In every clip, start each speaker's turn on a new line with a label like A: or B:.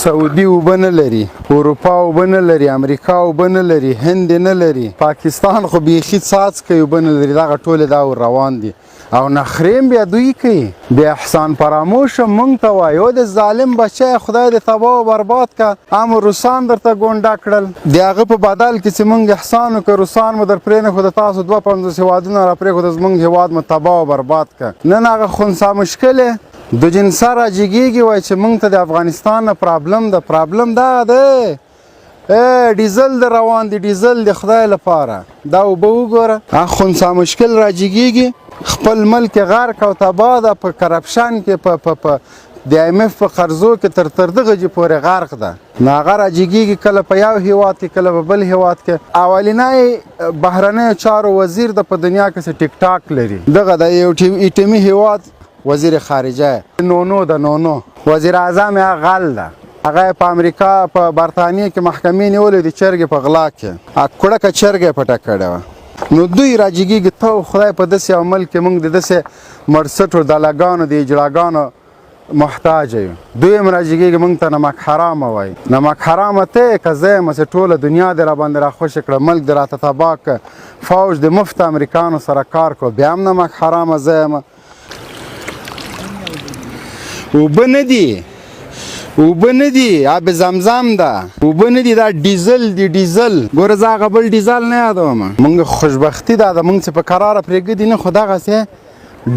A: سعودي اوبه نه لري، اروپا اوبه نه لري، امریکا اوبه نه لري، هند نه لري، پاکستان خو بیخي څاڅکی اوبه نه لري. دغه ټولې دا روان دي او نخریم بیا دوی کوي. بیا احسان فراموش مونږ ته وایي او د ظالم بچی خدای دې تباه او برباد که. هم روسان درته ګونډه کړل، د هغه په بدل کې چې مونږ احسان وکړو روسان مو در پرېنښود، د تاسو 52 هېوادونه را پرېښود، زمونږ هېواد مو تباه او برباد که. نن هغه خنثی مشکل دو جنسه راجګېږي وایي چې مونږ ته د افغانستان نه پرابلم ده. پرابلم دا دی ډیزل د روان دي، ډیزل د خدای لپاره. دا اوبه وګوره خنثی مشکل راجګېږي، خپل ملک غرق او تباه ده، په کرپشن کې په د IMF په قرضو کې تر دغه جې پورې غرق ده. نو هغه راجګېږي کله په یو هېواد کې کله په بل هېواد کې. اولنی بهرنیو چارو وزیر د په دنیا کې ټیک ټاک لري، دغه د یو ایټمي هېواد وزیر خارجه نونو ده، نونو وزیر اعظم یې غل ده. هغه په امریکا په برطانیه کې محکمې نیولې د چرګې په غلا کې کوړکه چرګه یې پټه کړې وه. نو دوی راجګېږي ته خدای په داسې عمل کې موږ د داسې مرسټو دلګانو د اجلاګانو محتاج یو. دوی هم راجګېږي موږ ته نمک حرامه وایي. نمک حرامه ته که زه یم چې ټوله دنیا دې راباندې راخوشې کړه، ملک دې راته تباه کړه، فوج د مفت امریکانو سره کار کو، بیا هم نمک حرامه زه یم. اوبه نه دي، اوبه نه دي، آب زمزم ده، اوبه نه دي، دا ډیزل دی. ډیزل ګوره زه هغه بل ډیزل نه یادوم. مونږ خوشبختي دا ده مونږ چې په کراره پرېږدي نه، خو دغسې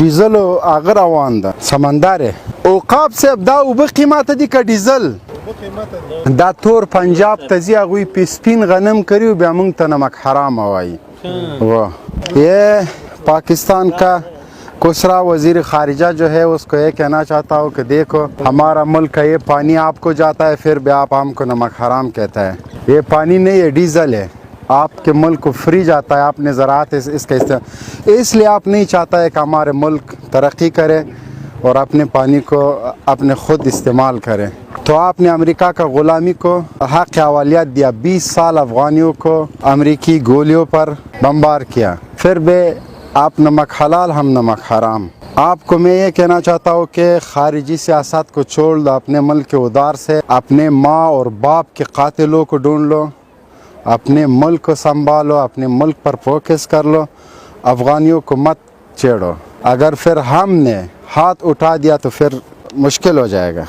A: ډیزل هغه روان ده سمندر. عقاب صاحب دا اوبه قیمته دي که ډیزل؟ دا تور پنجاب ته ځي، هغوی په سپین غنم کري، بیا مونږ ته نمک حرامه وایي. یہ پاکستان کا کوسرا وزیر خارجہ جو ہے اس کو یہ کہنا چاہتا ہوں کہ دیکھو ہمارا ملک ہے، یہ پانی آپ کو جاتا ہے، پھر بھی آپ ہم کو نمک حرام کہتا ہے. یہ پانی نہیں ہے، ڈیزل ہے. آپ کے ملک کو فری جاتا ہے، آپ نے زراعت اس کا استعمال، اس لیے آپ نہیں چاہتا ہے کہ ہمارے ملک ترقی کرے اور اپنے پانی کو اپنے خود استعمال کرے. تو آپ نے امریکہ کا غلامی کو حق اولویت دیا، 20 سال افغانیوں کو امریکی گولیوں پر بمبار کیا، پھر بھی آپ نمک حلال ہم نمک حرام. آپ کو میں یہ کہنا چاہتا ہوں کہ خارجی سیاست کو چھوڑ دو، اپنے ملک کے ادار سے اپنے ماں اور باپ کے قاتلوں کو ڈھونڈ لو، اپنے ملک کو سنبھالو، اپنے ملک پر فوکس کر لو، افغانیوں کو مت چھیڑو. اگر پھر ہم نے ہاتھ اٹھا دیا تو پھر مشکل ہو جائے گا.